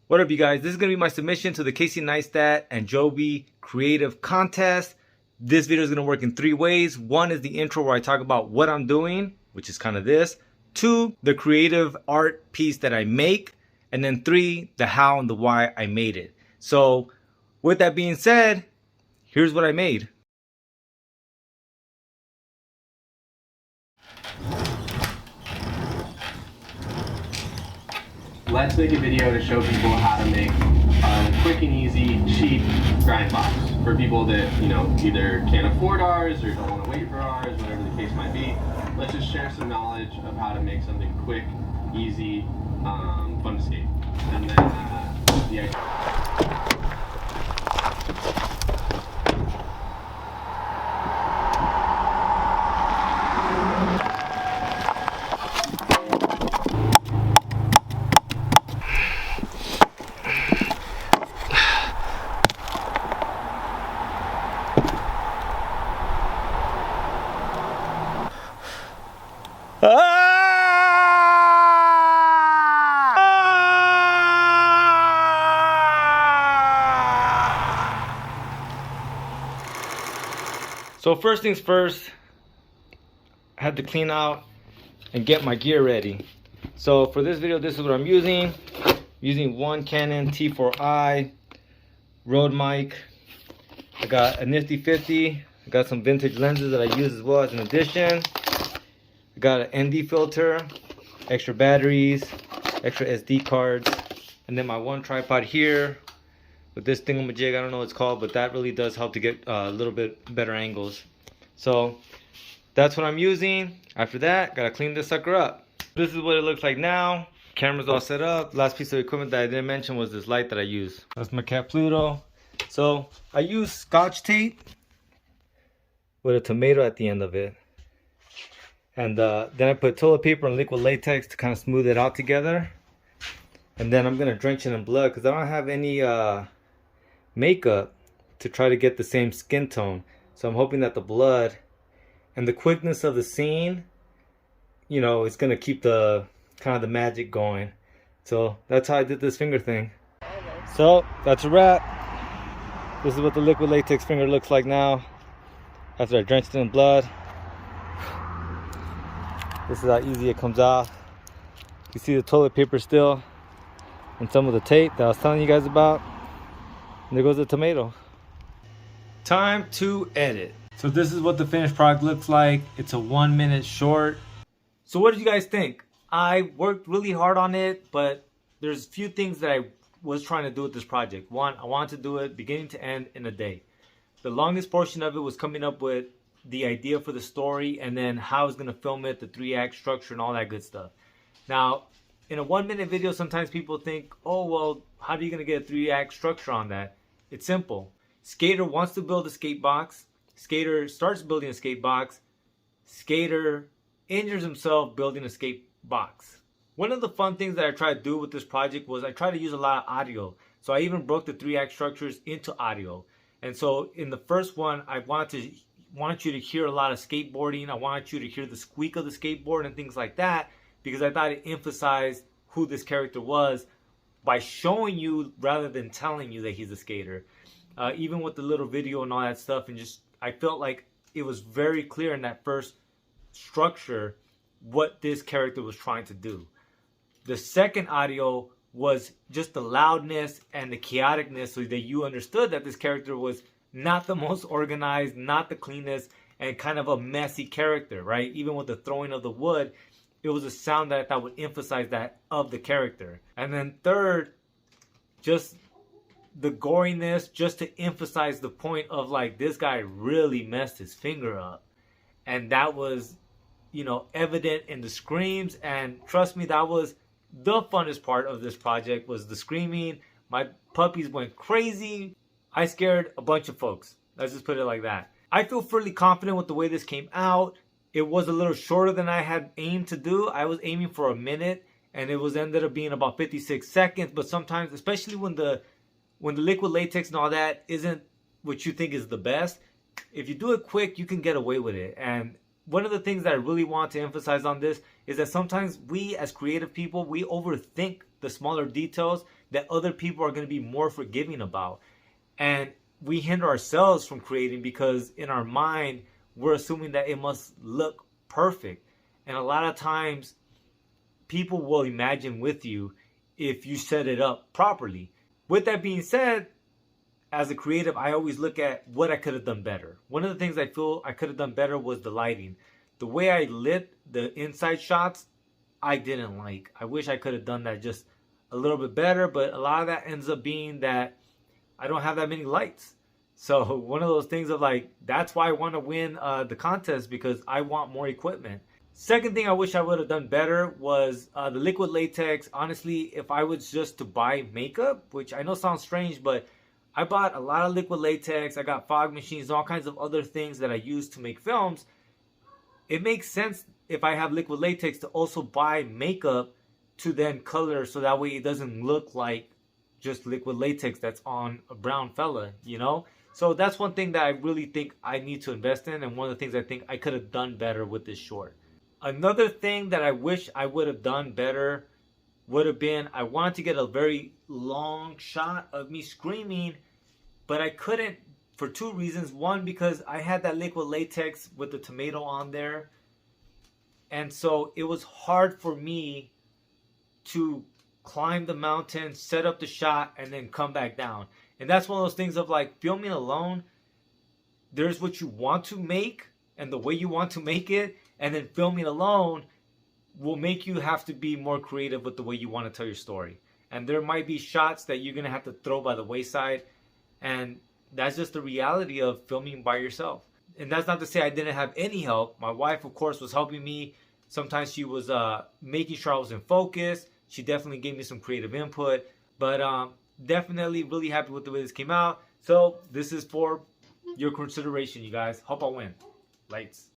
What up, you guys? This is going to be my submission to the Neistat and Joby creative contest. This video is going to work in 3 ways. 1 is the intro where I talk about what I'm doing, which is kind of this. 2, the creative art piece that I make. And then 3, the how and the why I made it. So with that being said, here's what I made. Let's make a video to show people how to make a quick and easy, cheap grind box for people that, either can't afford ours or don't want to wait for ours, whatever the case might be. Let's just share some knowledge of how to make something quick, easy, fun to skate. And then the idea. So first things first, I had to clean out and get my gear ready. So for this video, this is what I'm using. Using one Canon T4i Rode mic. I got a nifty 50. I got some vintage lenses that I use as well as an addition. I got an ND filter, extra batteries, extra SD cards, and then my one tripod here with this thingamajig. I don't know what it's called, but that really does help to get a little bit better angles. So that's what I'm using. After that, gotta clean this sucker up. This is what it looks like now. Camera's all set up. Last piece of equipment that I didn't mention was this light that I use. That's my cat Pluto. So I use Scotch tape with a tomato at the end of it. And then I put toilet paper and liquid latex to kind of smooth it out together. And then I'm gonna drench it in blood because I don't have any makeup to try to get the same skin tone. So I'm hoping that the blood and the quickness of the scene, it's gonna keep the kind of the magic going. So that's how I did this finger thing. So that's a wrap. This is what the liquid latex finger looks like now after I drenched it in blood. This is how easy it comes off. You see the toilet paper still and some of the tape that I was telling you guys about. And there goes the tomato. Time to edit. So this is what the finished product looks like. It's a 1-minute short. So what did you guys think? I worked really hard on it, but there's a few things that I was trying to do with this project. 1, I wanted to do it beginning to end in a day. The longest portion of it was coming up with the idea for the story and then how I was going to film it, the 3-act structure and all that good stuff. Now, in a 1-minute video, sometimes people think, oh, well, how are you going to get a 3-act structure on that? It's simple. Skater wants to build a skate box. Skater starts building a skate box. Skater injures himself building a skate box. One of the fun things that I tried to do with this project was I tried to use a lot of audio. So I even broke the 3-act structures into audio. And so in the first one, I wanted you to hear a lot of skateboarding. I wanted you to hear the squeak of the skateboard and things like that, because I thought it emphasized who this character was by showing you rather than telling you that he's a skater. Even with the little video and all that stuff, and just I felt like it was very clear in that first structure what this character was trying to do. The second audio was just the loudness and the chaoticness, so that you understood that this character was not the most organized, not the cleanest, and kind of a messy character, right? Even with the throwing of the wood, it was a sound that I thought would emphasize that of the character. And then third, just the goriness, just to emphasize the point of like, this guy really messed his finger up. And that was, evident in the screams. And trust me, that was the funnest part of this project, was the screaming. My puppies went crazy. I scared a bunch of folks. Let's just put it like that. I feel fairly confident with the way this came out. It was a little shorter than I had aimed to do. I was aiming for a minute, and it ended up being about 56 seconds. But sometimes, especially when the liquid latex and all that isn't what you think is the best, if you do it quick, you can get away with it. And one of the things that I really want to emphasize on this is that sometimes we as creative people, we overthink the smaller details that other people are going to be more forgiving about. And we hinder ourselves from creating because in our mind, we're assuming that it must look perfect. And a lot of times, people will imagine with you if you set it up properly. With that being said, as a creative, I always look at what I could have done better. One of the things I feel I could have done better was the lighting. The way I lit the inside shots, I didn't like. I wish I could have done that just a little bit better, but a lot of that ends up being that I don't have that many lights. So one of those things of like, that's why I want to win the contest, because I want more equipment. Second thing I wish I would have done better was the liquid latex. Honestly, if I was just to buy makeup, which I know sounds strange, but I bought a lot of liquid latex. I got fog machines, all kinds of other things that I use to make films. It makes sense if I have liquid latex to also buy makeup to then color, so that way it doesn't look like just liquid latex that's on a brown fella, you know? So that's one thing that I really think I need to invest in, and one of the things I think I could have done better with this short. Another thing that I wish I would have done better would have been, I wanted to get a very long shot of me screaming, but I couldn't for two reasons. One, because I had that liquid latex with the tomato on there, and so it was hard for me to climb the mountain, set up the shot, and then come back down. And that's one of those things of like, filming alone, there's what you want to make and the way you want to make it, and then filming alone will make you have to be more creative with the way you want to tell your story. And there might be shots that you're going to have to throw by the wayside, and that's just the reality of filming by yourself. And that's not to say I didn't have any help. My wife, of course, was helping me. Sometimes she was making sure I was in focus. She definitely gave me some creative input. But definitely really happy with the way this came out. So this is for your consideration, you guys. Hope I win. Lights.